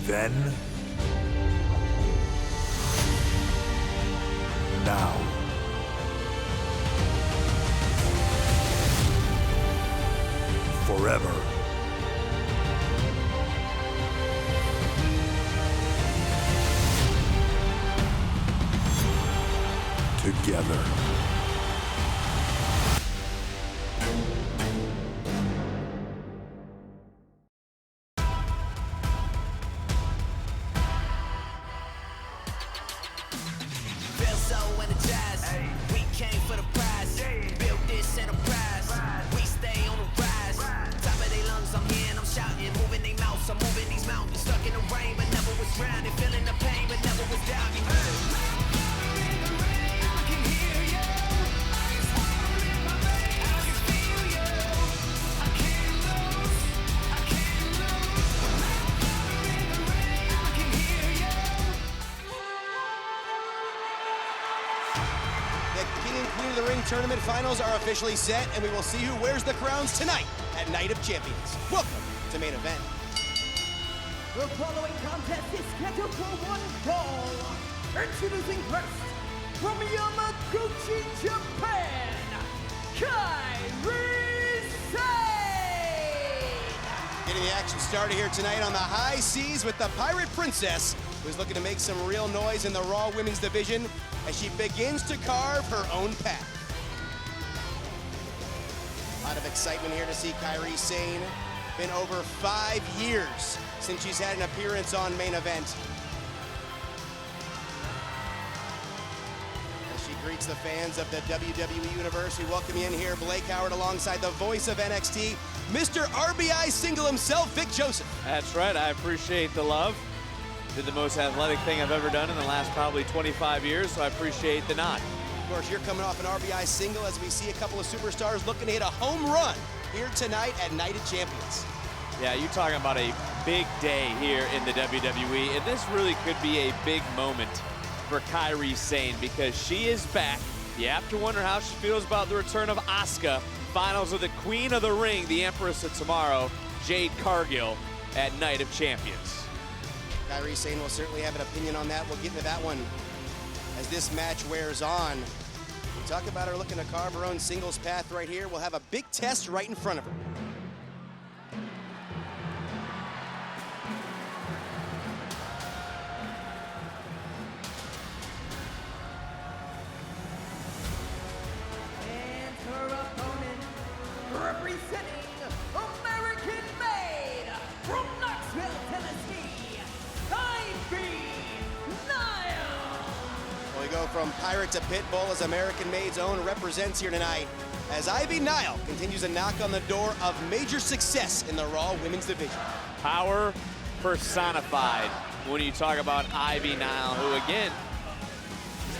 Then, now, forever. Together. Feel so energized. We came for the prize. Built this enterprise. We stay on the rise. Top of their lungs, I'm here and I'm shouting. Moving their mouths, I'm moving these mountains. Stuck in the rain, but never was drowning. Feeling the pain, but never was doubting. The King and Queen of the Ring Tournament finals are officially set, and we will see who wears the crowns tonight at Night of Champions. Welcome to Main Event. The following contest is scheduled for one fall. Introducing first, from Yamaguchi, Japan, Kairi Sane! Getting the action started here tonight on the high seas with the Pirate Princess, who's looking to make some real noise in the Raw Women's Division as she begins to carve her own path. A lot of excitement here to see Kairi Sane. Been over 5 years since she's had an appearance on Main Event. As she greets the fans of the WWE Universe, we welcome you in here, Blake Howard, alongside the voice of NXT, Mr. RBI Single himself, Vic Joseph. That's right, I appreciate the love. Did the most athletic thing I've ever done in the last probably 25 years, so I appreciate the nod. Of course, you're coming off an RBI Single as we see a couple of superstars looking to hit a home run here tonight at Night of Champions. Yeah, you're talking about a big day here in the WWE, and this really could be a big moment for Kairi Sane because she is back. You have to wonder how she feels about the return of Asuka. Finals of the Queen of the Ring, the Empress of Tomorrow, Jade Cargill at Night of Champions. Kairi Sane will certainly have an opinion on that. We'll get into that one as this match wears on. We talk about her looking to carve her own singles path right here. We'll have a big test right in front of her. And her opponent, representing American-made from Knoxville, Tennessee, Ivy Nile. Well, we go from Pirate to Pitbull as American-Made's own represents here tonight as Ivy Nile continues to knock on the door of major success in the Raw Women's Division. Power personified when you talk about Ivy Nile, who again,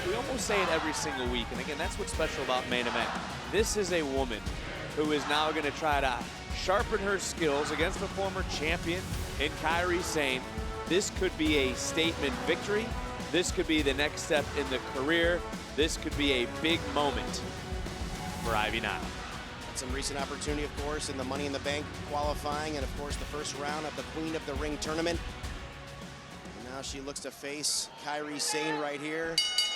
we almost say it every single week, and again, that's what's special about Main Event. This is a woman who is now going to try to sharpen her skills against the former champion in Kairi Sane. This could be a statement victory. This could be the next step in the career. This could be a big moment for Ivy Nile. Some recent opportunity, of course, in the Money in the Bank qualifying, and of course the first round of the Queen of the Ring tournament. And now she looks to face Kairi Sane right here.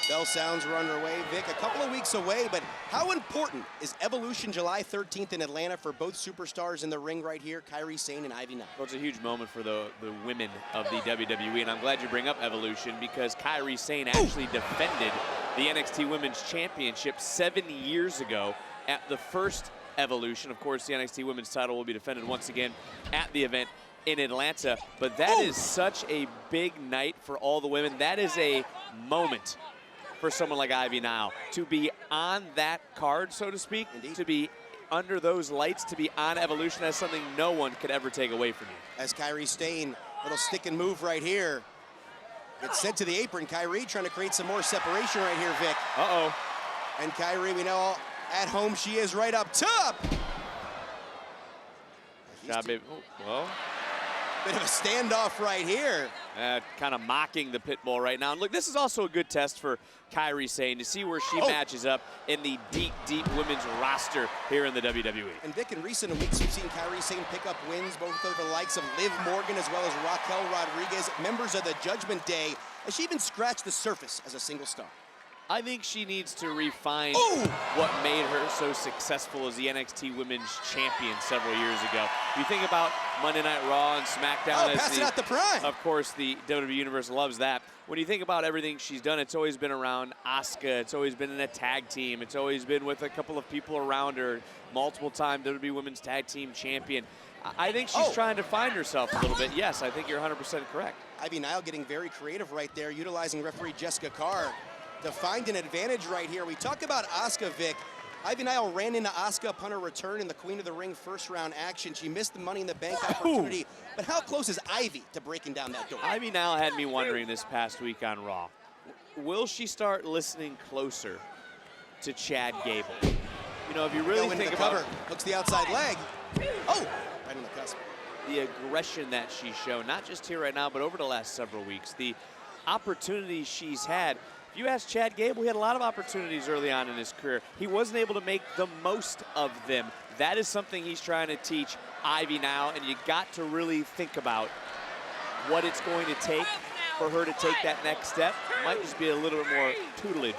Bell sounds are underway. Vic, a couple of weeks away, but how important is Evolution July 13th in Atlanta for both superstars in the ring right here, Kairi Sane and Ivy Nile? Well, it's a huge moment for the women of the WWE, and I'm glad you bring up Evolution because Kairi Sane actually defended the NXT Women's Championship 7 years ago at the first Evolution. Of course, the NXT Women's title will be defended once again at the event in Atlanta, but that is such a big night for all the women. That is a moment for someone like Ivy Nile to be on that card, so to speak. Indeed. To be under those lights, to be on Evolution. That's something no one could ever take away from you. As Kairi Sane, little stick and move right here. Gets sent to the apron. Kairi trying to create some more separation right here, Vic. Uh-oh. And Kairi, we know at home she is right up top. Job, baby. Oh, well. Bit of a standoff right here. Kind of mocking the pit bull right now. And look, this is also a good test for Kairi Sane to see where she matches up in the deep, deep women's roster here in the WWE. And Vic, in recent weeks, we've seen Kairi Sane pick up wins, both over the likes of Liv Morgan as well as Raquel Rodriguez, members of the Judgment Day, and she even scratched the surface as a single star. I think she needs to refine what made her so successful as the NXT Women's Champion several years ago. You think about Monday Night Raw and SmackDown as passing out the prime. Of course, the WWE Universe loves that. When you think about everything she's done, it's always been around Asuka. It's always been in a tag team. It's always been with a couple of people around her. Multiple-time WWE Women's Tag Team Champion. I think she's trying to find herself a little bit. Yes, I think you're 100% correct. Ivy Nile getting very creative right there, utilizing referee Jessica Carr to find an advantage right here. We talk about Asuka, Vic. Ivy Nile ran into Asuka upon her return in the Queen of the Ring first round action. She missed the Money in the Bank opportunity, but how close is Ivy to breaking down that door? Ivy Nile had me wondering this past week on Raw. Will she start listening closer to Chad Gable? You know, if you really think about cover, hooks the outside leg. Oh, right on the cusp. The aggression that she's shown, not just here right now, but over the last several weeks, the opportunities she's had. If you ask Chad Gable, he had a lot of opportunities early on in his career. He wasn't able to make the most of them. That is something he's trying to teach Ivy now, and you got to really think about what it's going to take for her to take that next step. Might just be a little bit more tutelage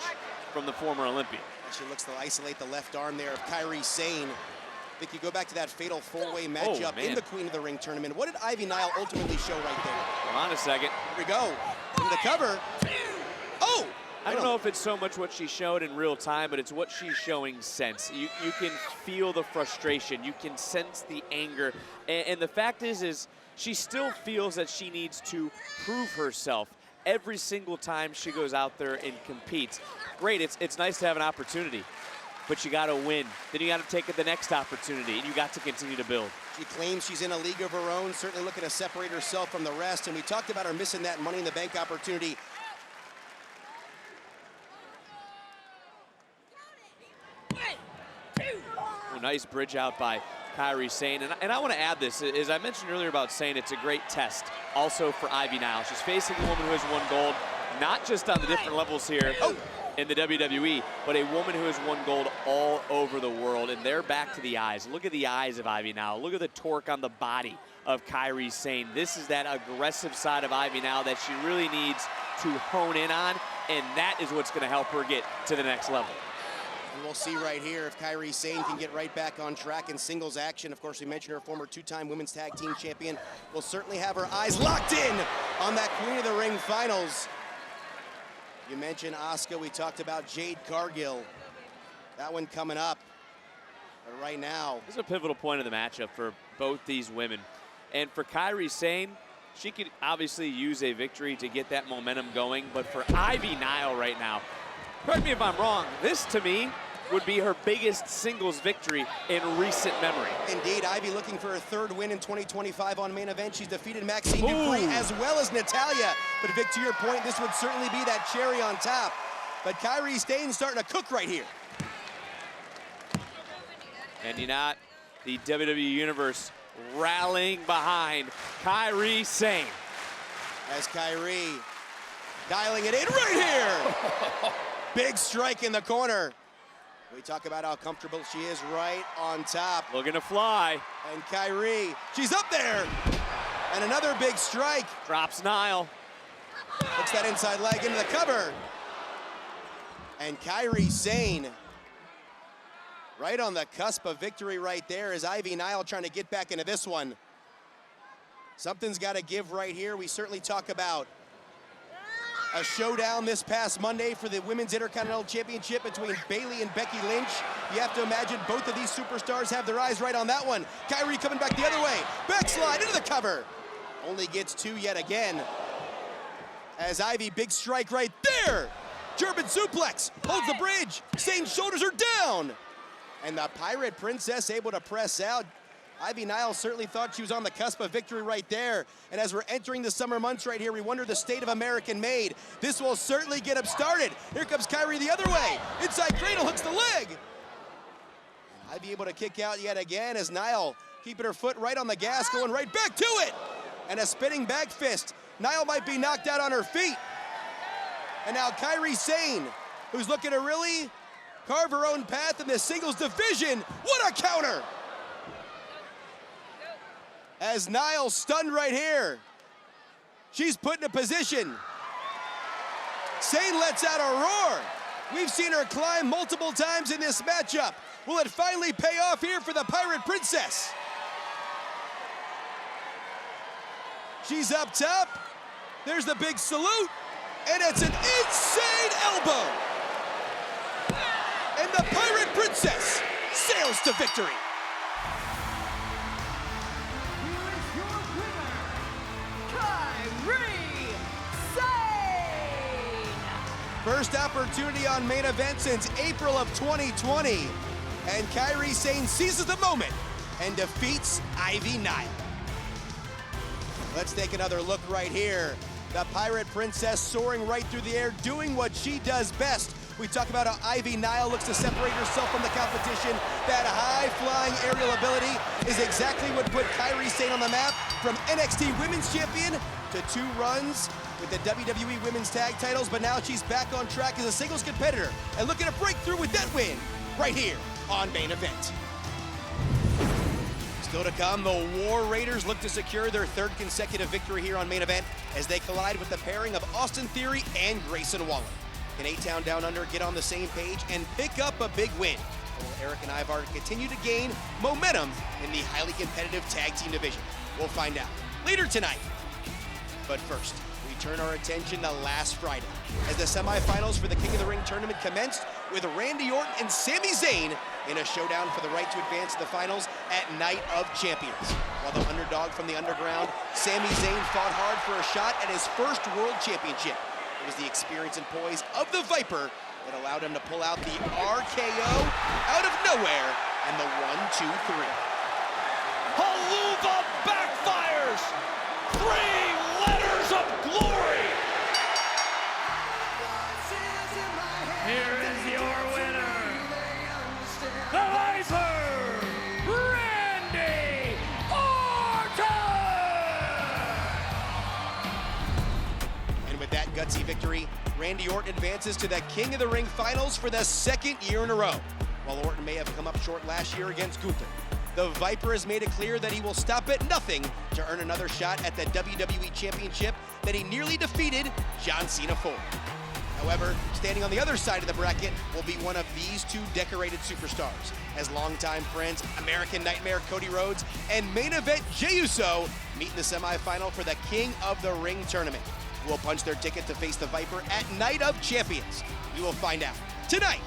from the former Olympian. She looks to isolate the left arm there of Kairi Sane. I think you go back to that fatal four-way matchup in the Queen of the Ring tournament. What did Ivy Nile ultimately show right there? Hold on a second. Here we go. Into the cover. Oh! I don't know if it's so much what she showed in real time, but it's what she's showing sense. You can feel the frustration. You can sense the anger. And the fact is she still feels that she needs to prove herself every single time she goes out there and competes. Great, it's nice to have an opportunity, but you got to win. Then you got to take the next opportunity, and you got to continue to build. She claims she's in a league of her own, certainly looking to separate herself from the rest. And we talked about her missing that Money in the Bank opportunity. Nice bridge out by Kairi Sane. And I want to add this, as I mentioned earlier about Sane, it's a great test also for Ivy Nile. She's facing a woman who has won gold, not just on the different levels here in the WWE, but a woman who has won gold all over the world. And they're back to the eyes. Look at the eyes of Ivy Nile. Look at the torque on the body of Kairi Sane. This is that aggressive side of Ivy Nile that she really needs to hone in on, and that is what's going to help her get to the next level. And we'll see right here if Kairi Sane can get right back on track in singles action. Of course, we mentioned her former two-time Women's Tag Team Champion. Will certainly have her eyes locked in on that Queen of the Ring finals. You mentioned Asuka. We talked about Jade Cargill. That one coming up. But right now, this is a pivotal point of the matchup for both these women. And for Kairi Sane, she could obviously use a victory to get that momentum going. But for Ivy Nile right now, correct me if I'm wrong, this to me would be her biggest singles victory in recent memory. Indeed, Ivy looking for her third win in 2025 on Main Event. She's defeated Maxine Dupree as well as Natalya. But Vic, to your point, this would certainly be that cherry on top. But Kairi Sane starting to cook right here. And you not the WWE Universe rallying behind Kairi Sane. As Kairi dialing it in right here. Big strike in the corner. We talk about how comfortable she is right on top. Looking to fly. And Kairi, she's up there. And another big strike. Drops Nile. Hooks that inside leg into the cover. And Kairi Sane right on the cusp of victory right there as Ivy Nile trying to get back into this one. Something's got to give right here. We certainly talk about a showdown this past Monday for the Women's Intercontinental Championship between Bayley and Becky Lynch. You have to imagine both of these superstars have their eyes right on that one. Kairi coming back the other way. Backslide into the cover. Only gets two yet again. As Ivy, big strike right there. German suplex, holds the bridge. Sane's shoulders are down. And the Pirate Princess able to press out. Ivy Nile certainly thought she was on the cusp of victory right there. And as we're entering the summer months right here, we wonder the state of American Made. This will certainly get them started. Here comes Kairi the other way. Inside cradle, hooks the leg. Ivy able to kick out yet again as Nile keeping her foot right on the gas, going right back to it. and a spinning back fist. Niall might be knocked out on her feet. And now Kairi Sane, who's looking to really carve her own path in the singles division. What a counter! As Niall stunned right here. She's put in a position. Sane lets out a roar. We've seen her climb multiple times in this matchup. Will it finally pay off here for the Pirate Princess? She's up top. There's the big salute. And it's an insane elbow. And the Pirate Princess sails to victory. Here is your winner, Kairi Sane! First opportunity on main event since April of 2020. And Kairi Sane seizes the moment and defeats Ivy Nile. Let's take another look right here. The Pirate Princess soaring right through the air, doing what she does best. We talk about how Ivy Nile looks to separate herself from the competition. That high-flying aerial ability is exactly what put Kairi Sane on the map, from NXT Women's Champion to 2 runs with the WWE Women's Tag Titles, but now she's back on track as a singles competitor and looking to break through with that win right here on Main Event. Still to come, the War Raiders look to secure their 3rd consecutive victory here on Main Event as they collide with the pairing of Austin Theory and Grayson Waller. Can A-Town Down Under get on the same page and pick up a big win? Will Eric and Ivar continue to gain momentum in the highly competitive tag team division? We'll find out later tonight. But first, we turn our attention to last Friday as the semifinals for the King of the Ring tournament commenced with Randy Orton and Sami Zayn in a showdown for the right to advance to the finals at Night of Champions. While the underdog from the underground, Sami Zayn fought hard for a shot at his first World Championship. It was the experience and poise of the Viper that allowed him to pull out the RKO out of nowhere and the 1, 2, 3. Helluva backfires! 3 letters of glory! Here is your winner, the Viper, Randy Orton! And with that gutsy victory, Randy Orton advances to the King of the Ring finals for the 2nd year in a row. While Orton may have come up short last year against Gunther, the Viper has made it clear that he will stop at nothing to earn another shot at the WWE Championship that he nearly defeated John Cena for. However, standing on the other side of the bracket will be one of these 2 decorated superstars, as longtime friends American Nightmare Cody Rhodes and Main Event Jey Uso meet in the semifinal for the King of the Ring tournament. Who will punch their ticket to face the Viper at Night of Champions? We will find out tonight.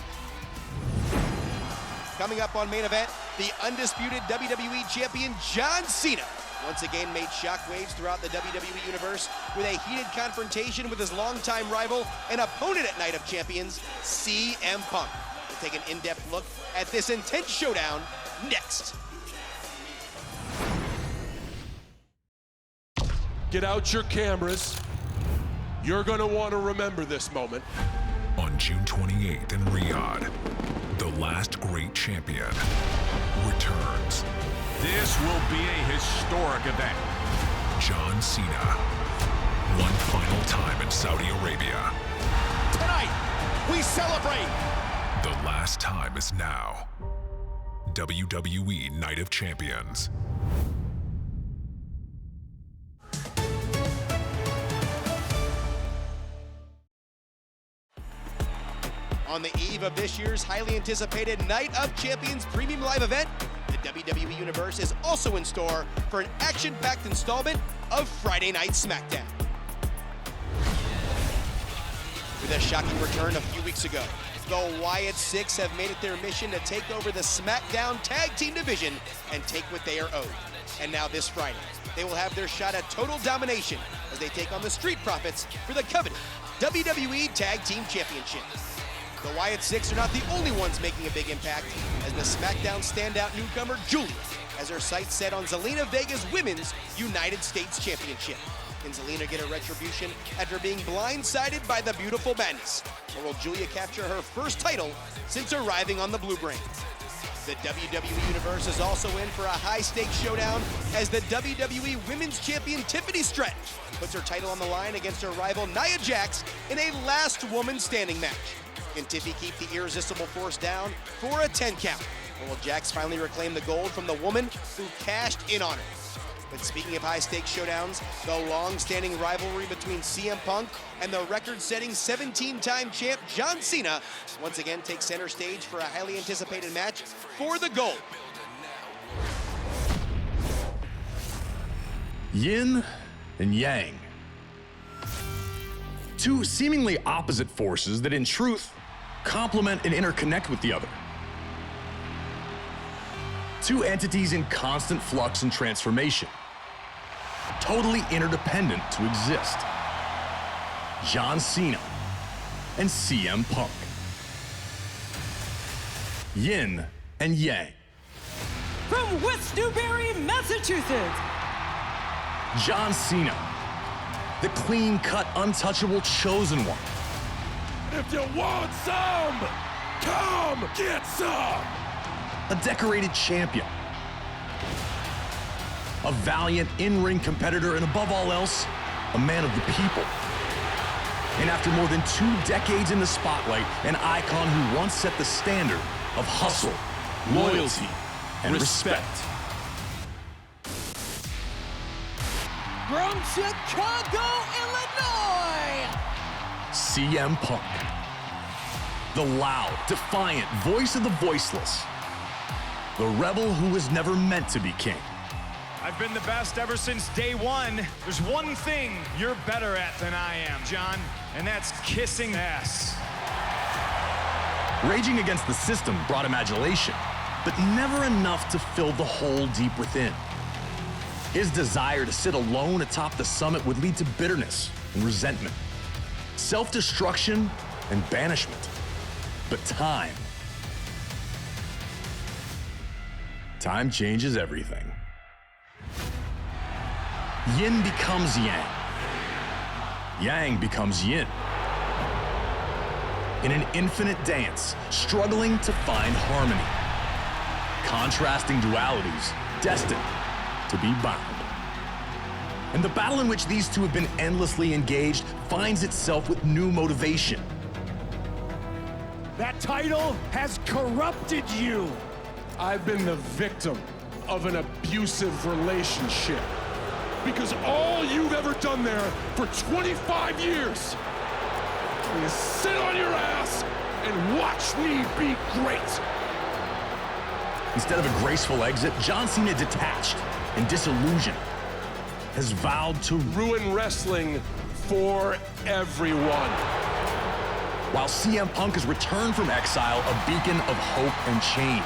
Coming up on Main Event, the undisputed WWE Champion John Cena once again made shockwaves throughout the WWE Universe with a heated confrontation with his longtime rival and opponent at Night of Champions, CM Punk. We'll take an in-depth look at this intense showdown next. Get out your cameras. You're going to want to remember this moment. On June 28th in Riyadh, the last great champion returns. This will be a historic event. John Cena, one final time in Saudi Arabia. Tonight, we celebrate. The last time is now. WWE Night of Champions. On the eve of this year's highly anticipated Night of Champions Premium Live event, the WWE Universe is also in store for an action-packed installment of Friday Night SmackDown. With a shocking return a few weeks ago, the Wyatt Six have made it their mission to take over the SmackDown Tag Team division and take what they are owed. And now this Friday, they will have their shot at total domination as they take on the Street Profits for the coveted WWE Tag Team Championship. The Wyatt Six are not the only ones making a big impact, as the SmackDown standout newcomer, Julia, has her sights set on Zelina Vega's Women's United States Championship. Can Zelina get a retribution after being blindsided by the Beautiful Madness? Or will Julia capture her first title since arriving on the Blue Brand? The WWE Universe is also in for a high-stakes showdown as the WWE Women's Champion Tiffany Stretch puts her title on the line against her rival Nia Jax in a last woman standing match. Can Tiffy keep the irresistible force down for a 10 count? Or will Jax finally reclaim the gold from the woman who cashed in on her? But speaking of high-stakes showdowns, the long-standing rivalry between CM Punk and the record-setting 17-time champ John Cena once again takes center stage for a highly anticipated match for the gold. Yin and Yang. Two seemingly opposite forces that in truth complement and interconnect with the other. Two entities in constant flux and transformation, totally interdependent to exist. John Cena and CM Punk. Yin and Yang. From West Newbury, Massachusetts, John Cena, the clean-cut, untouchable chosen one. If you want some, come get some! A decorated champion, a valiant in-ring competitor, and above all else, a man of the people. And after more than 2 decades in the spotlight, an icon who once set the standard of hustle, loyalty, and respect. from Chicago, Illinois, CM Punk. The loud, defiant voice of the voiceless. The rebel who was never meant to be king. I've been the best ever since day one. There's one thing you're better at than I am, John, and that's kissing ass. Raging against the system brought him adulation, but never enough to fill the hole deep within. His desire to sit alone atop the summit would lead to bitterness and resentment, self-destruction and banishment. But time changes everything. Yin becomes Yang. Yang becomes Yin. In an infinite dance, struggling to find harmony. Contrasting dualities, destined to be bound. And the battle in which these two have been endlessly engaged finds itself with new motivation. That title has corrupted you. I've been the victim of an abusive relationship. Because all you've ever done there for 25 years is sit on your ass and watch me be great. Instead of a graceful exit, John Cena, detached and disillusioned, has vowed to ruin wrestling for everyone. While CM Punk has returned from exile, a beacon of hope and change.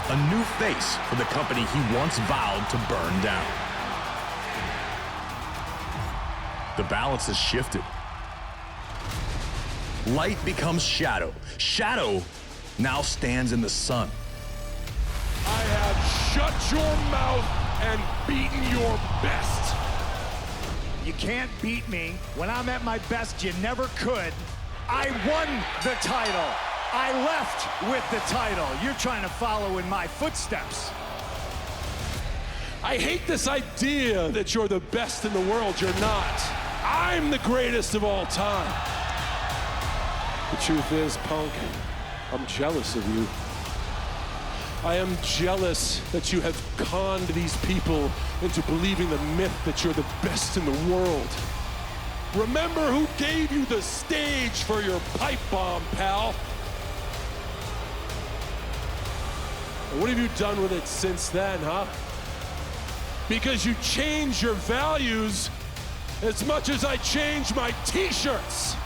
A new face for the company he once vowed to burn down. The balance has shifted. Light becomes shadow. Shadow now stands in the sun. I have shut your mouth and beaten your best. You can't beat me. When I'm at my best, you never could. I won the title. I left with the title. You're trying to follow in my footsteps. I hate this idea that you're the best in the world. You're not. I'm the greatest of all time. The truth is, Punk, I'm jealous of you. I am jealous that you have conned these people into believing the myth that you're the best in the world. Remember who gave you the stage for your pipe bomb, pal? What have you done with it since then, huh? Because you changed your values as much as I changed my t-shirts.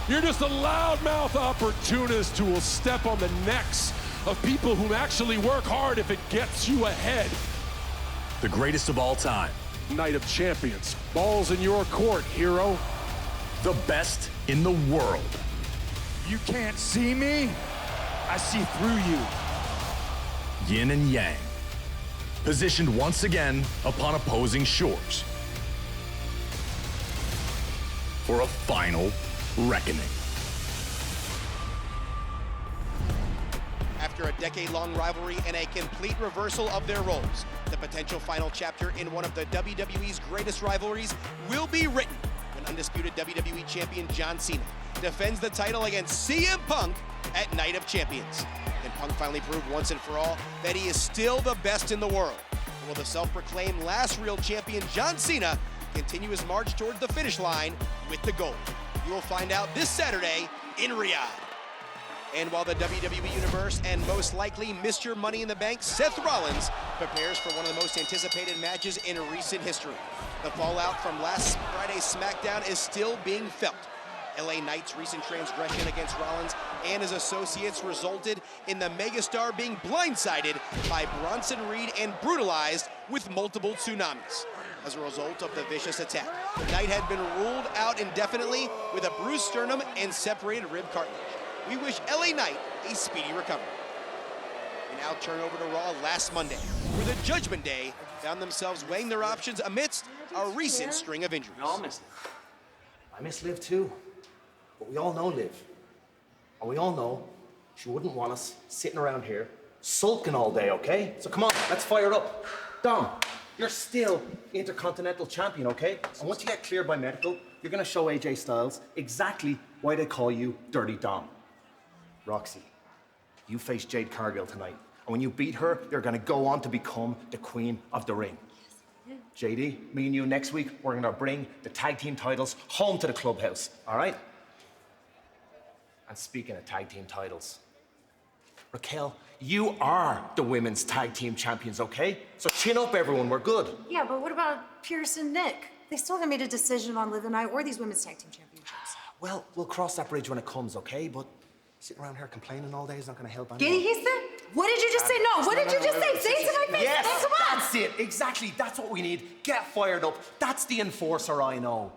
You're just a loudmouth opportunist who will step on the necks of people who actually work hard if it gets you ahead. The greatest of all time. Night of Champions. Ball's in your court, hero. The best in the world. You can't see me? I see through you. Yin and Yang. Positioned once again upon opposing shores. For a final reckoning. decade-long rivalry and a complete reversal of their roles. The potential final chapter in one of the WWE's greatest rivalries will be written when undisputed WWE champion John Cena defends the title against CM Punk at Night of Champions. Can Punk finally prove once and for all that he is still the best in the world? Or will the self-proclaimed last real champion John Cena continue his march towards the finish line with the gold? You will find out this Saturday in Riyadh. And while the WWE Universe and most likely Mr. Money in the Bank Seth Rollins prepares for one of the most anticipated matches in recent history, the fallout from last Friday's SmackDown is still being felt. LA Knight's recent transgression against Rollins and his associates resulted in the megastar being blindsided by Bronson Reed and brutalized with multiple tsunamis. As a result of the vicious attack, Knight had been ruled out indefinitely with a bruised sternum and separated rib cartilage. We wish LA Knight a speedy recovery. We now turn over to Raw last Monday, where the Judgment Day found themselves weighing their options amidst a recent string of injuries. We all miss Liv. I miss Liv too, but we all know Liv. And we all know she wouldn't want us sitting around here sulking all day, okay? So come on, let's fire it up. Dom, you're still Intercontinental Champion, okay? And once you get cleared by medical, you're gonna show AJ Styles exactly why they call you Dirty Dom. Roxy, you face Jade Cargill tonight. And when you beat her, you're gonna go on to become the Queen of the Ring. JD, me and you next week, we're gonna bring the tag team titles home to the clubhouse, all right? And speaking of tag team titles, Raquel, you are the women's tag team champions, okay? So chin up, everyone, we're good. Yeah, but what about Pierce and Nick? They still haven't made a decision on Liv and I or these women's tag team championships. Well, we'll cross that bridge when it comes, okay? But sitting around here complaining all day is not gonna help anyone. Giddy, he said? What did you just say? No, what did you just say? Say it to my face. Yes, Come on. that's it. Exactly. That's what we need. Get fired up. That's the enforcer I know.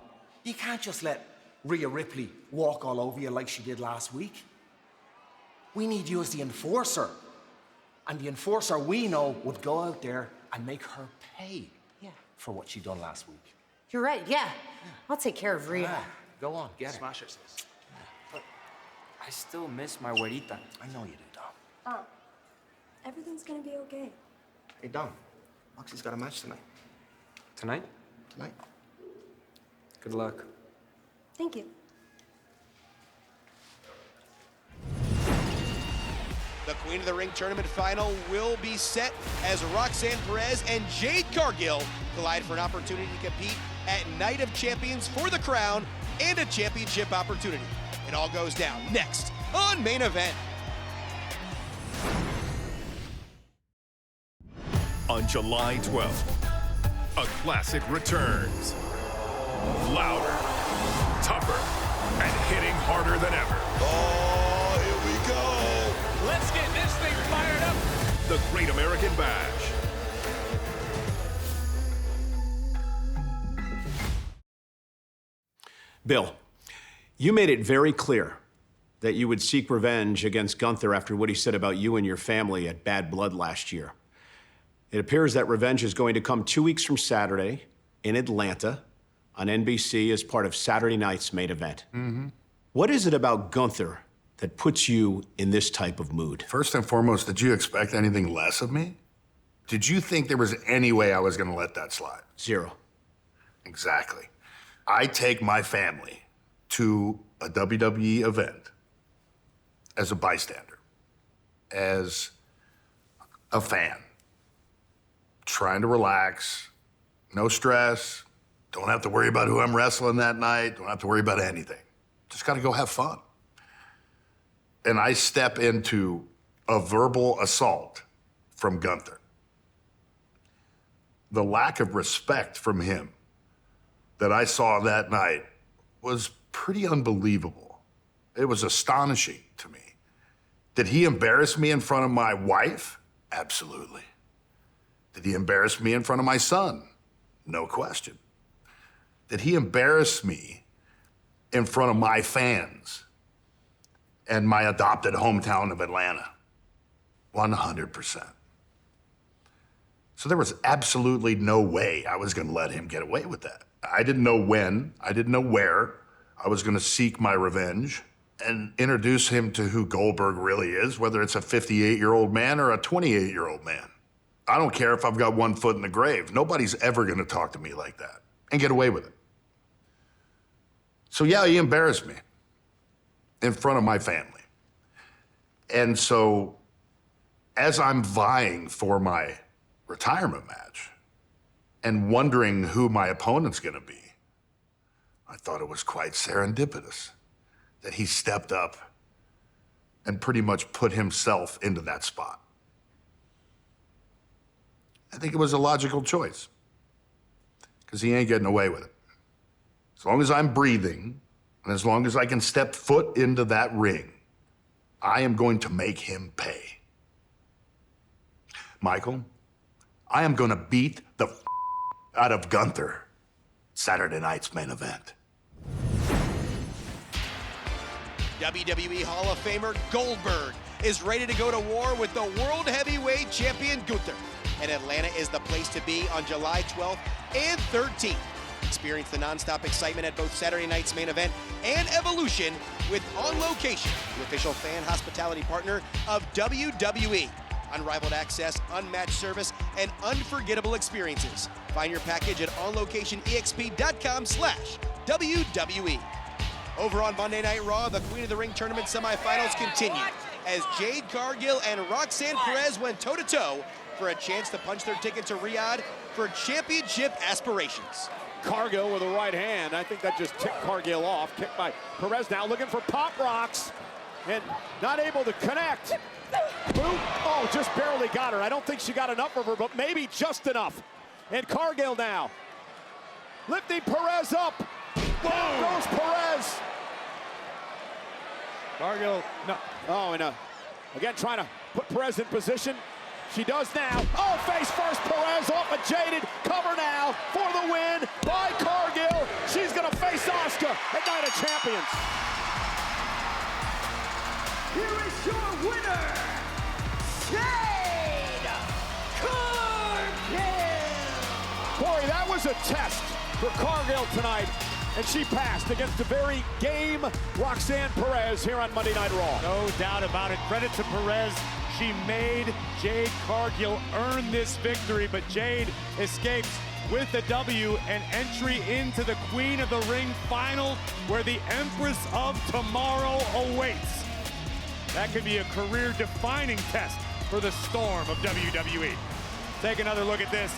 You can't just let Rhea Ripley walk all over you like she did last week. We need you as the enforcer. And the enforcer we know would go out there and make her pay for what she done last week. You're right, yeah. I'll take care of Rhea. Go on, get her. Smash her, sis. But I still miss my güerita. I know you do, Dom. Oh, everything's gonna be okay. Hey, Dom. Moxie's got a match tonight. Tonight? Tonight. Good luck. Thank you. The Queen of the Ring tournament final will be set as Roxanne Perez and Jade Cargill collide for an opportunity to compete at Night of Champions for the crown and a championship opportunity. It all goes down next on Main Event. On July 12th, a classic returns. Louder, tougher, and hitting harder than ever. Oh, here we go. Let's get this thing fired up. The Great American Bash. Bill, you made it very clear that you would seek revenge against Gunther after what he said about you and your family at Bad Blood last year. It appears that revenge is going to come 2 weeks from Saturday in Atlanta on NBC as part of Saturday night's Main Event. Mm-hmm. What is it about Gunther that puts you in this type of mood? First and foremost, did you expect anything less of me? Did you think there was any way I was going to let that slide? Zero. Exactly. I take my family to a WWE event as a bystander, as a fan, trying to relax, no stress, don't have to worry about who I'm wrestling that night, don't have to worry about anything. Just got to go have fun. And I step into a verbal assault from Gunther. The lack of respect from him that I saw that night was pretty unbelievable. It was astonishing to me. Did he embarrass me in front of my wife? Absolutely. Did he embarrass me in front of my son? No question. Did he embarrass me in front of my fans and my adopted hometown of Atlanta? 100%. So there was absolutely no way I was gonna let him get away with that. I didn't know when, I didn't know where I was gonna seek my revenge and introduce him to who Goldberg really is, whether it's a 58-year-old man or a 28-year-old man. I don't care if I've got one foot in the grave. Nobody's ever going to talk to me like that and get away with it. So yeah, he embarrassed me in front of my family. And so as I'm vying for my retirement match and wondering who my opponent's going to be, I thought it was quite serendipitous that he stepped up and pretty much put himself into that spot. I think it was a logical choice because he ain't getting away with it. As long as I'm breathing and as long as I can step foot into that ring, I am going to make him pay. Michael, I am going to beat the out of Gunther Saturday night's main event. WWE Hall of Famer Goldberg is ready to go to war with the World Heavyweight Champion Gunther. And Atlanta is the place to be on July 12th and 13th. Experience the nonstop excitement at both Saturday night's main event and Evolution with On Location, the official fan hospitality partner of WWE. Unrivaled access, unmatched service, and unforgettable experiences. Find your package at onlocationexp.com/WWE. Over on Monday Night Raw, the Queen of the Ring tournament semifinals continue as Jade Cargill and Roxanne Perez went toe-to-toe for a chance to punch their ticket to Riyadh for championship aspirations. Cargill with a right hand. I think that just ticked Cargill off. Kicked by Perez now, looking for pop rocks and not able to connect. Boom. Oh, just barely got her. I don't think she got enough of her, but maybe just enough. And Cargill now lifting Perez up. Down goes Perez. Cargill, no. Oh, and again trying to put Perez in position. She does now. Oh, face first, Perez off a jaded cover now for the win by Cargill. She's gonna face Asuka at Night of Champions. Here is your winner, Jade Cargill. Corey, that was a test for Cargill tonight, and she passed against a very game Roxanne Perez here on Monday Night Raw. No doubt about it. Credit to Perez. She made Jade Cargill earn this victory, but Jade escapes with the W and entry into the Queen of the Ring final, where the Empress of Tomorrow awaits. That could be a career-defining test for the Storm of WWE. Take another look at this.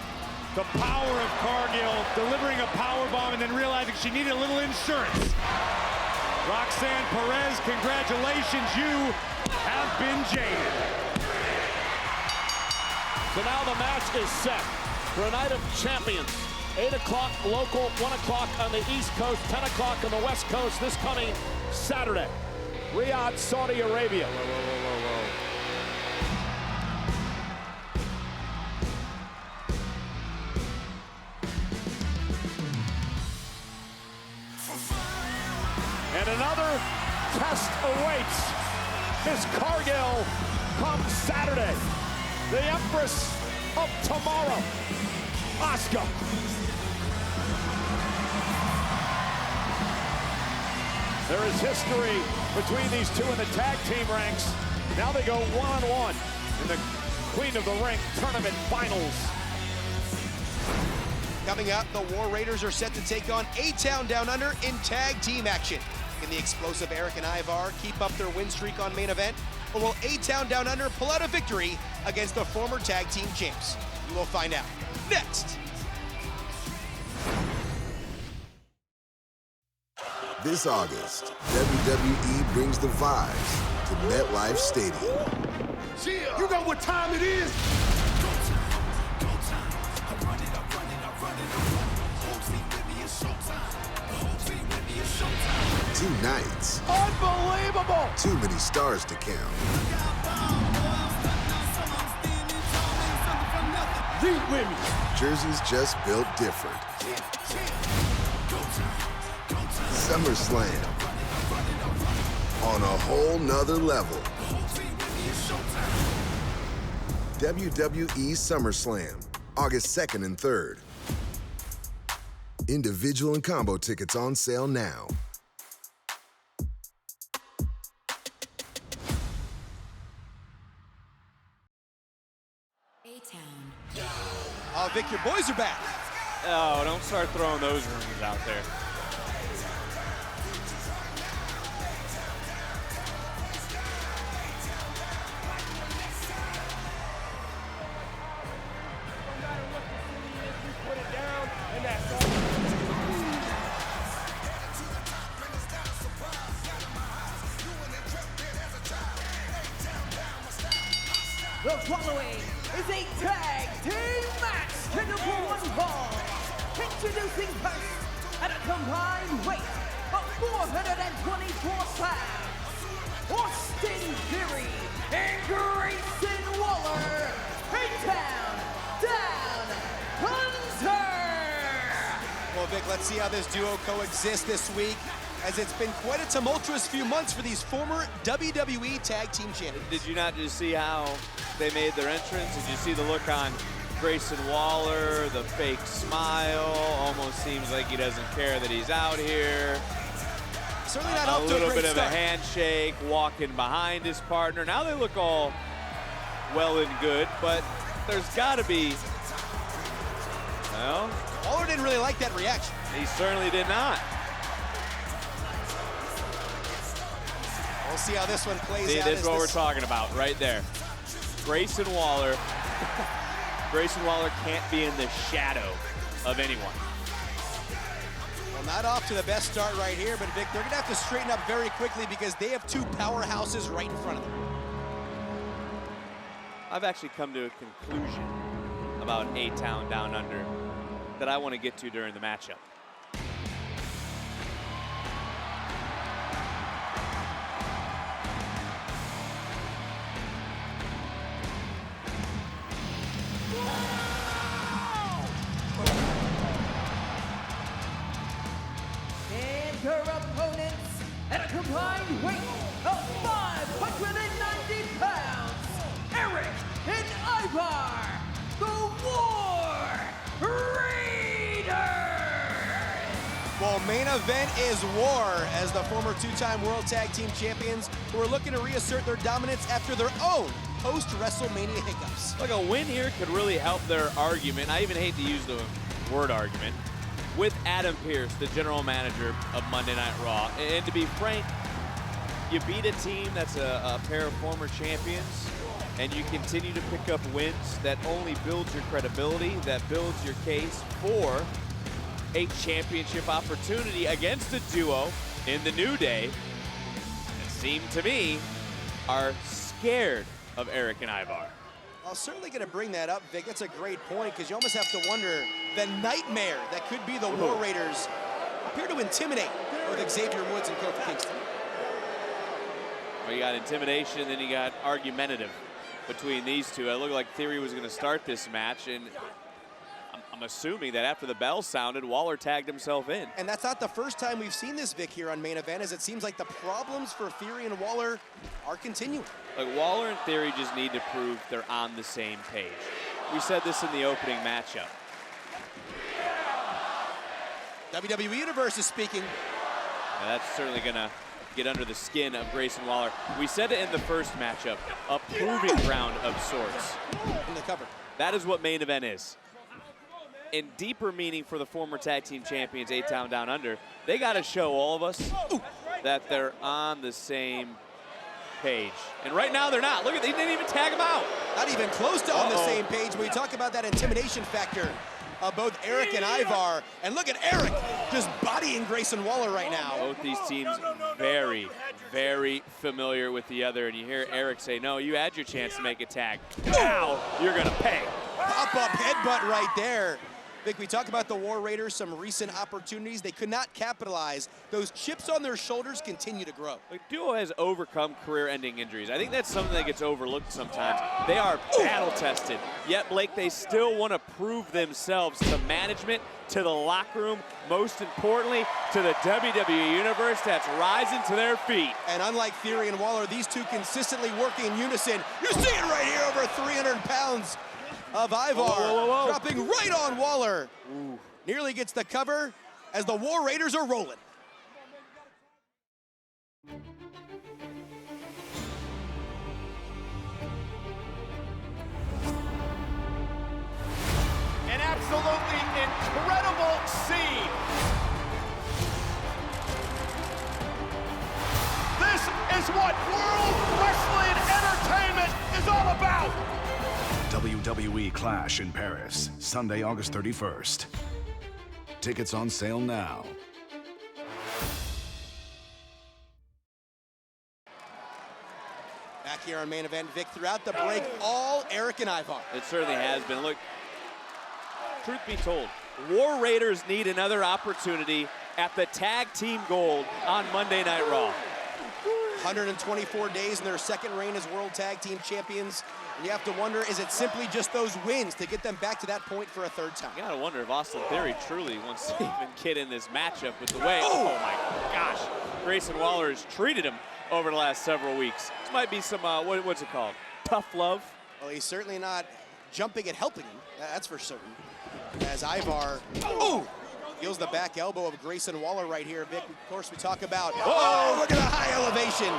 The power of Cargill delivering a powerbomb and then realizing she needed a little insurance. Roxanne Perez, congratulations, you have been jaded. So now the match is set for a Night of Champions. 8 o'clock local, 1 o'clock on the East Coast, 10 o'clock on the West Coast this coming Saturday. Riyadh, Saudi Arabia. And another test awaits Miss Cargill come Saturday. The Empress of Tomorrow, Asuka. There is history between these two in the tag team ranks. Now they go one-on-one in the Queen of the Ring tournament finals. Coming up, the War Raiders are set to take on A-Town Down Under in tag team action. Can the explosive Eric and Ivar keep up their win streak on main event? Or will A-Town Down Under pull out a victory against the former tag team champs? We will find out next. This August, WWE brings the vibes to MetLife Stadium. You know what time it is? Two nights. Unbelievable! Too many stars to count. Deep with me. Jerseys just built different. SummerSlam on a whole nother level. WWE SummerSlam, August 2nd and 3rd. Individual and combo tickets on sale now. Vic, your boys are back. Oh, don't start throwing those rumors out there. The following is a tag team match scheduled for one fall. Introducing first, at a combined weight of 424 pounds, Austin Theory and Grayson Waller, A-Town Down Under. Well, Vic, let's see how this duo coexists this week, as it's been quite a tumultuous few months for these former WWE Tag Team Champions. Did you not just see how they made their entrance? Did you see the look on Grayson Waller, the fake smile? Almost seems like he doesn't care that he's out here. Certainly not off to a little great bit start. of a handshake, walking behind his partner. Now they look all well and good, but there's got to be, well, Waller didn't really like that reaction. He certainly did not. We'll see how this one plays out. This is what we're talking about right there. Grayson Waller can't be in the shadow of anyone. Well, not off to the best start right here, but Vic, they're gonna have to straighten up very quickly because they have two powerhouses right in front of them. I've actually come to a conclusion about A-Town Down Under that I want to get to during the matchup. And her opponents at a combined weight of 590 pounds, Eric and Ivar, the War Raiders! Well, main event is war, as the former two-time World Tag Team Champions who are looking to reassert their dominance after their own post-WrestleMania hiccups. Like, a win here could really help their argument. I even hate to use the word argument. With Adam Pearce, the general manager of Monday Night Raw. And to be frank, you beat a team that's a pair of former champions, and you continue to pick up wins, that only builds your credibility, that builds your case for a championship opportunity against a duo in the New Day that seem to me are scared of Eric and Ivar. I'm certainly going to bring that up, Vic. That's a great point, because you almost have to wonder, the nightmare that could be the War Raiders appear to intimidate both Xavier Woods and Kofi Kingston. Well, you got intimidation, then you got argumentative between these two. It looked like Theory was going to start this match, and I'm assuming that after the bell sounded, Waller tagged himself in. And that's not the first time we've seen this, Vic, here on Main Event, as it seems like the problems for Theory and Waller are continuing. Like, Waller and Theory just need to prove they're on the same page. We said this in the opening matchup. WWE Universe is speaking. Now, that's certainly gonna get under the skin of Grayson Waller. We said it in the first matchup, a proving ground of sorts. In the cover. That is what Main Event is. In deeper meaning for the former tag team champions, A-Town Down Under, they gotta show all of us that they're on the same page. And right now they're not. Look at, they didn't even tag him out. Not even close to on the same page when we talk about that intimidation factor of both Eric and Ivar. And look at Eric just bodying Grayson Waller right now. Both these teams very, very familiar with the other. And you hear Eric say, no, you had your chance to make a tag. Now you're gonna pay. Pop-up headbutt right there. Vic, we talk about the War Raiders, some recent opportunities. They could not capitalize. Those chips on their shoulders continue to grow. The duo has overcome career-ending injuries. I think that's something that gets overlooked sometimes. They are battle-tested, yet, Blake, they still want to prove themselves to management, to the locker room, most importantly, to the WWE Universe that's rising to their feet. And unlike Theory and Waller, these two consistently working in unison. You see it right here, over 300 pounds of Ivar, dropping right on Waller. Nearly gets the cover as the War Raiders are rolling. And absolutely incredible scene. This is what World Wrestling Entertainment is all about. WWE Clash in Paris, Sunday, August 31st. Tickets on sale now. Back here on Main Event, Vic, throughout the break, all Eric and Ivar. It certainly has been. Look, truth be told, War Raiders need another opportunity at the Tag Team Gold on Monday Night Raw. 124 days in their second reign as World Tag Team Champions. And you have to wonder, is it simply just those wins to get them back to that point for a third time? You gotta wonder if Austin Theory truly wants to even get in this matchup with the way, oh my gosh, Grayson Waller has treated him over the last several weeks. This might be some, what's it called? Tough love? Well, he's certainly not jumping and helping him, that's for certain. As Ivar, feels the back elbow of Grayson Waller right here. Vic, of course, we talk about, look at the high elevation.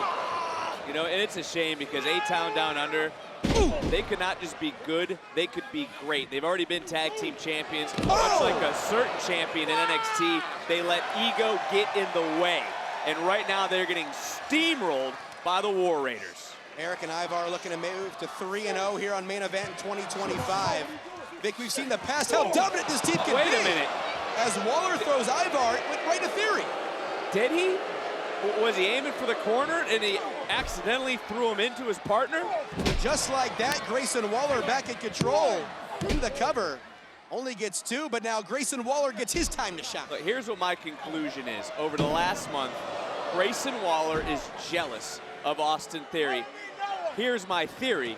You know, and it's a shame because A-Town Down Under, they could not just be good, they could be great. They've already been tag team champions. Much like a certain champion in NXT, they let ego get in the way. And right now they're getting steamrolled by the War Raiders. Eric and Ivar looking to move to 3-0 here on Main Event in 2025. Vic, we've seen in the past how dominant this team can be. Wait a minute. As Waller throws Ivar, it went right to Theory. Did he? Was he aiming for the corner and he accidentally threw him into his partner? Just like that, Grayson Waller back in control. In the cover. Only gets 2, but now Grayson Waller gets his time to shine. But here's what my conclusion is. Over the last month, Grayson Waller is jealous of Austin Theory. Here's my theory,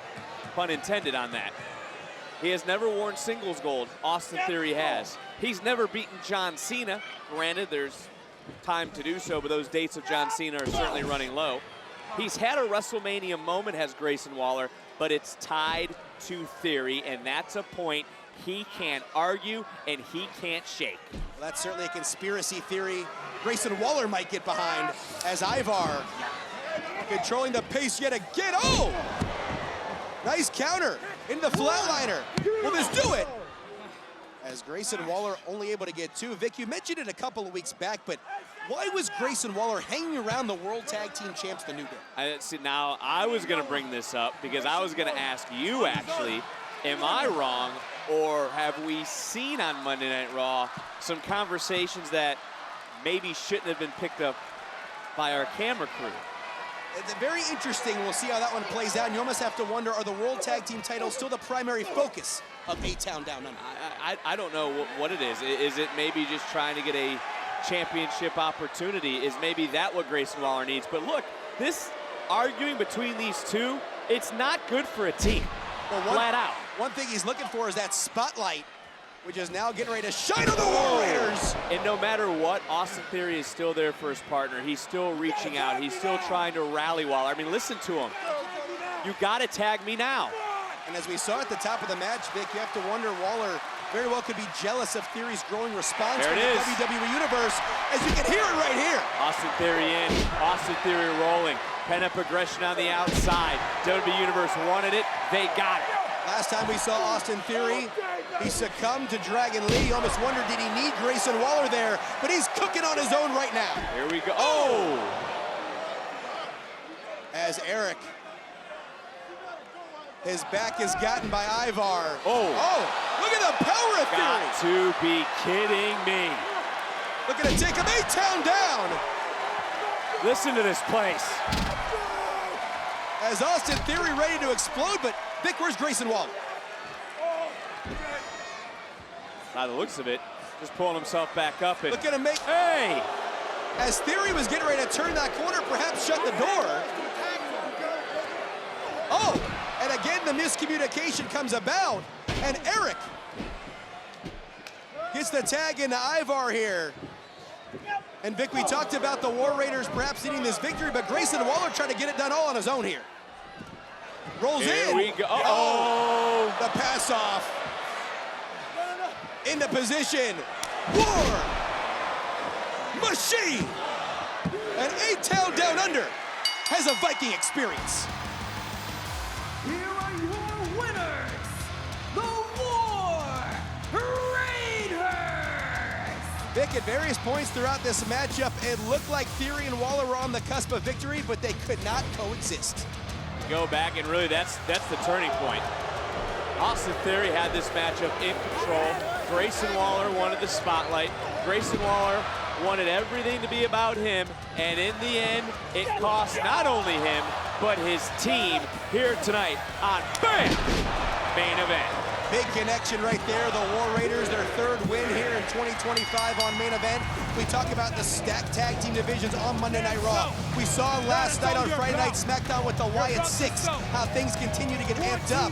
pun intended on that. He has never worn singles gold. Austin Theory has. He's never beaten John Cena. Granted, there's time to do so, but those dates of John Cena are certainly running low. He's had a WrestleMania moment, has Grayson Waller, but it's tied to Theory, and that's a point he can't argue and he can't shake. Well, that's certainly a conspiracy theory Grayson Waller might get behind as Ivar controlling the pace yet again. Oh! Nice counter in the flatliner. Will this do it? As Grayson Waller only able to get 2. Vic, you mentioned it a couple of weeks back, but why was Grayson Waller hanging around the World Tag Team Champs, the New Day? See, now, I was going to bring this up because I was going to ask you, actually, am I wrong, or have we seen on Monday Night Raw some conversations that maybe shouldn't have been picked up by our camera crew? It's very interesting. We'll see how that one plays out. And you almost have to wonder, are the World Tag Team titles still the primary focus of A-Town Down Under? I don't know what it is. Is it maybe just trying to get a championship opportunity? Is maybe that what Grayson Waller needs? But look, this arguing between these two, it's not good for a team. Well, flat out. One thing he's looking for is that spotlight, which is now getting ready to shine on the War Raiders. And no matter what, Austin Theory is still there for his partner. He's still reaching out. He's still trying to rally Waller. I mean, listen to him. You got to tag me now. And as we saw at the top of the match, Vic, you have to wonder, Waller very well could be jealous of Theory's growing response from the WWE Universe, as you can hear it right here. Austin Theory in, Austin Theory rolling. Pent-up aggression on the outside. WWE Universe wanted it, they got it. Last time we saw Austin Theory, he succumbed to Dragon Lee. You almost wondered, did he need Grayson Waller there? But he's cooking on his own right now. Here we go. Oh! As Eric, his back is gotten by Ivar. Oh! Look at the power of Theory. Got to be kidding me. Looking to take him A-Town down. Listen to this place. As Austin Theory ready to explode, but Vic, where's Grayson Waller? By the looks of it, just pulling himself back up. And looking to make... Hey! As Theory was getting ready to turn that corner, perhaps shut the door. Oh! And again, the miscommunication comes about, and Eric gets the tag into Ivar here. And Vic, we talked about the War Raiders perhaps needing this victory, but Grayson Waller trying to get it done all on his own here. Rolls here in. We go. Oh, the pass off. Into position. War Machine. And A-Town Down Under has a Viking experience. Here are your winners, the War Raiders! Vic, at various points throughout this matchup, it looked like Theory and Waller were on the cusp of victory, but they could not coexist. Go back, and really that's the turning point. Austin Theory had this matchup in control. Grayson Waller wanted the spotlight. Grayson Waller wanted everything to be about him, and in the end, it cost not only him, but his team here tonight on BAM! Main Event. Big connection right there. The War Raiders, their third win here in 2025 on Main Event. We talk about the stacked tag team divisions on Monday Night Raw. We saw last night on Friday Night SmackDown with the Wyatt Six, how things continue to get amped up.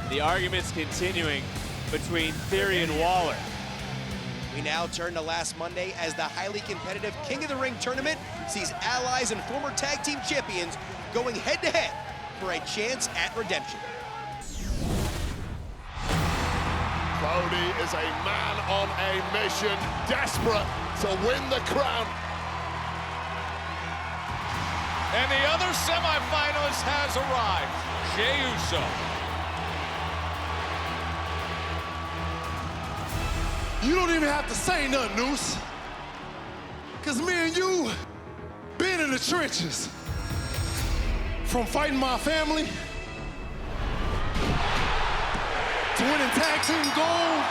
The arguments continuing between Theory and Waller. We now turn to last Monday as the highly competitive King of the Ring tournament sees allies and former tag team champions going head-to-head for a chance at redemption. Cody is a man on a mission, desperate to win the crown. And the other semifinalist has arrived, Jey Uso. You don't even have to say nothing, Noose. Cause me and you been in the trenches. From fighting my family, to winning tag team gold,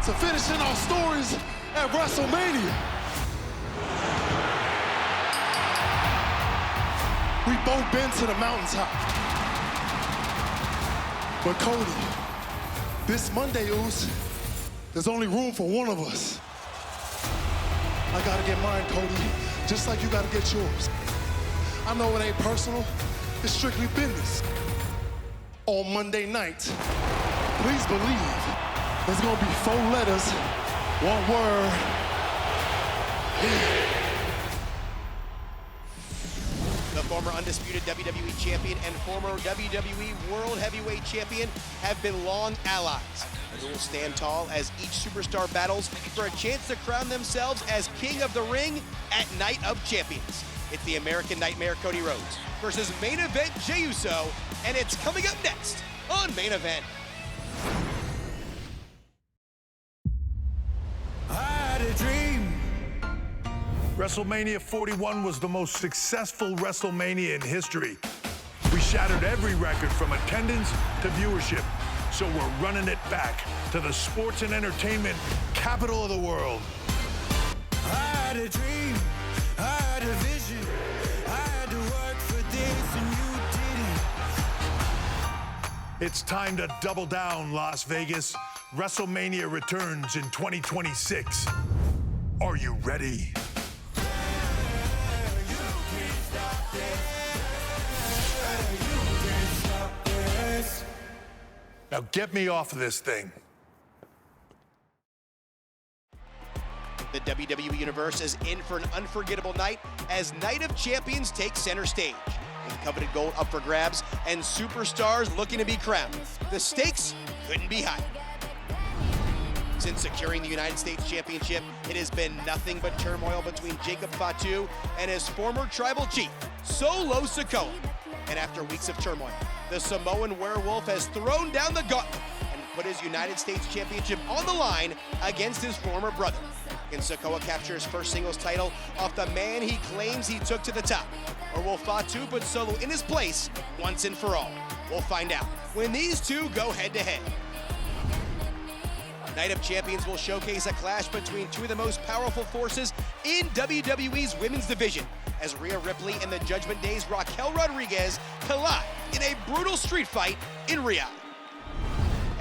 to finishing our stories at WrestleMania. We both been to the mountaintop. But Cody, this Monday, Oos, there's only room for one of us. I gotta get mine, Cody, just like you gotta get yours. I know it ain't personal, it's strictly business. On Monday night, please believe there's gonna be 4 letters, 1 word. The former undisputed WWE champion and former WWE World Heavyweight champion have been long allies. They will stand tall as each superstar battles for a chance to crown themselves as King of the Ring at Night of Champions. It's the American Nightmare Cody Rhodes versus Main Event Jey Uso, and it's coming up next on Main Event. I had a dream. WrestleMania 41 was the most successful WrestleMania in history. We shattered every record from attendance to viewership, so we're running it back to the sports and entertainment capital of the world. I had a dream, I had a vision, I had to work for this and you didn't. It's time to double down, Las Vegas. WrestleMania returns in 2026. Are you ready? Now get me off of this thing. The WWE Universe is in for an unforgettable night as Night of Champions takes center stage. With coveted gold up for grabs and superstars looking to be crowned. The stakes couldn't be higher. Since securing the United States Championship, it has been nothing but turmoil between Jacob Fatu and his former tribal chief, Solo Sikoa. And after weeks of turmoil, the Samoan Werewolf has thrown down the gauntlet and put his United States Championship on the line against his former brother. Can Sikoa capture his first singles title off the man he claims he took to the top? Or will Fatu put Solo in his place once and for all? We'll find out when these two go head-to-head. Night of Champions will showcase a clash between two of the most powerful forces in WWE's women's division, as Rhea Ripley and the Judgment Day's Raquel Rodriguez collide in a brutal street fight in Riyadh.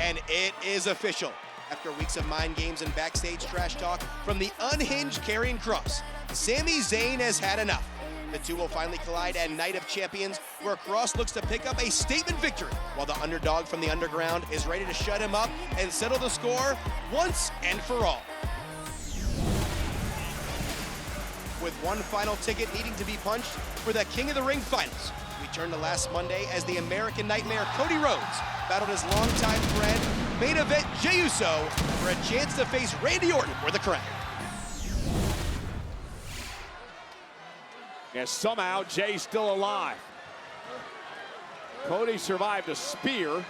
And it is official. After weeks of mind games and backstage trash talk from the unhinged Karrion Kross, Sami Zayn has had enough. The two will finally collide at Night of Champions, where Kross looks to pick up a statement victory, while the underdog from the underground is ready to shut him up and settle the score once and for all. With one final ticket needing to be punched for the King of the Ring finals, we turn to last Monday as the American Nightmare Cody Rhodes battled his longtime friend, Main Event Jey Uso, for a chance to face Randy Orton for the crown. And somehow Jay's still alive. Cody survived a spear.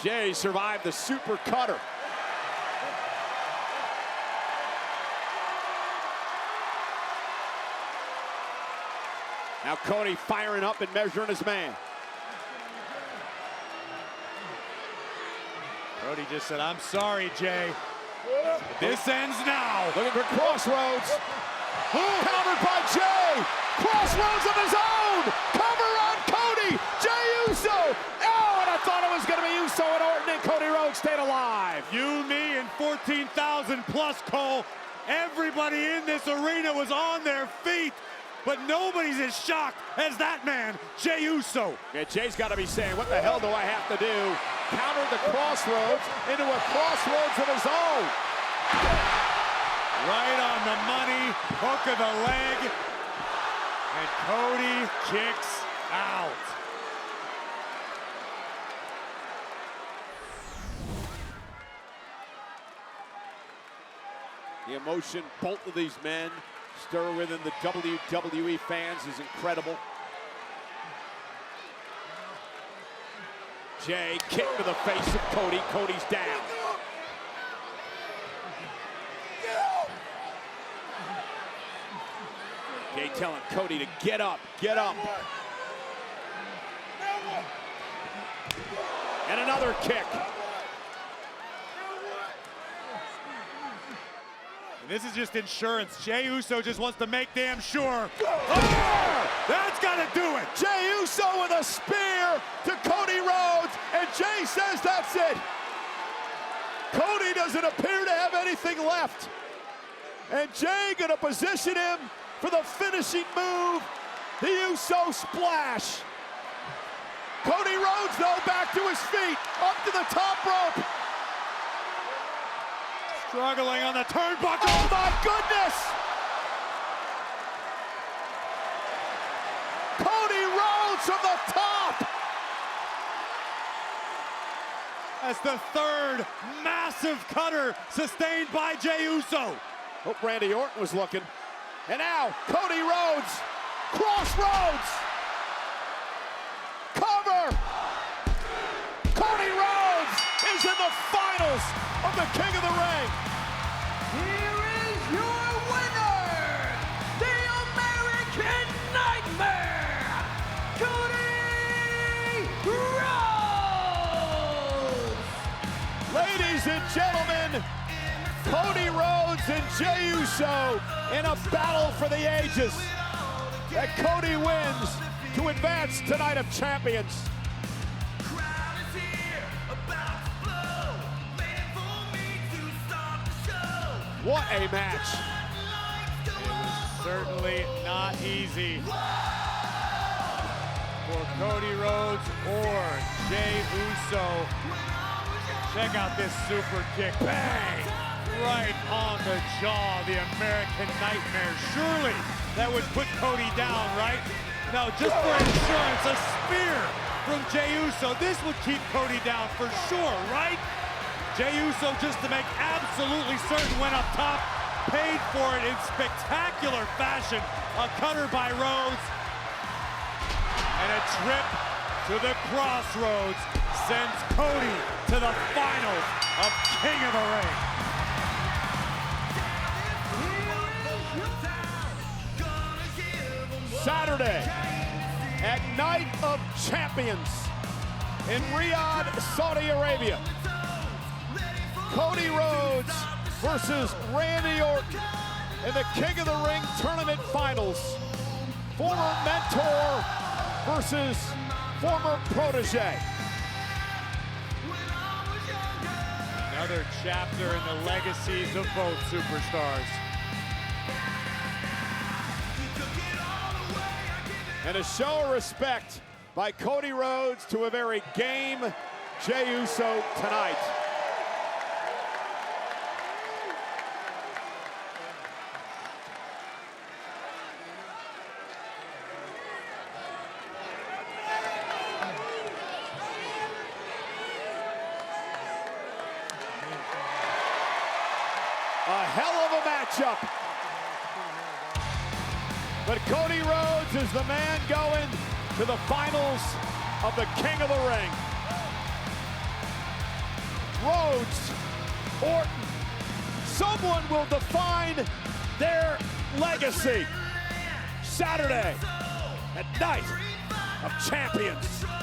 Jey survived the super cutter. Now Cody firing up and measuring his man. Cody just said, I'm sorry, Jay. This ends now. Looking for Crossroads. Countered by Jay. Crossroads of his own. Cover on Cody. Jey Uso. Oh, and I thought it was going to be Uso and Orton, and Cody Rhodes stayed alive. You, me, and 14,000 plus, Cole. Everybody in this arena was on their feet, but nobody's as shocked as that man, Jey Uso. Yeah, Jay's got to be saying, what the hell do I have to do? Countered the Crossroads into a Crossroads of his own. Right on the money, hook of the leg, and Cody kicks out. The emotion both of these men stir within the WWE fans is incredible. Jay, kick to the face of Cody. Cody's down. Jay telling Cody to get up, get up. And another kick. And this is just insurance. Jey Uso just wants to make damn sure. Oh, that's gotta do it. Jey Uso with a spear to Cody Rhodes, and Jay says that's it. Cody doesn't appear to have anything left. And Jay gonna position him for the finishing move, the Uso splash. Cody Rhodes, though, back to his feet, up to the top rope. Struggling on the turnbuckle. Oh my goodness! Cody Rhodes from the top! That's the third massive cutter sustained by Jey Uso. Hope Randy Orton was looking. And now, Cody Rhodes, Crossroads, cover! Cody Rhodes is in the finals of the King of the Ring. Here is your winner, the American Nightmare, Cody Rhodes! Ladies and gentlemen, Cody Rhodes and Jey Uso in a battle for the ages. That Cody wins to advance to Night of Champions. What a match. It was certainly not easy for Cody Rhodes or Jey Uso. Check out this super kick. Bang! Right on the jaw, the American Nightmare. Surely that would put Cody down, right? No, just for insurance, a spear from Jey Uso. This would keep Cody down for sure, right? Jey Uso, just to make absolutely certain, went up top, paid for it in spectacular fashion. A cutter by Rhodes. And a trip to the Crossroads sends Cody to the finals of King of the Ring. Saturday at Night of Champions in Riyadh, Saudi Arabia. Cody Rhodes versus Randy Orton in the King of the Ring Tournament Finals. Former mentor versus former protege. Another chapter in the legacies of both superstars. And a show of respect by Cody Rhodes to a very game Jey Uso tonight. A hell of a matchup. But Cody Rhodes is the man going to the finals of the King of the Ring. Rhodes, Orton, someone will define their legacy. Saturday at Night of Champions.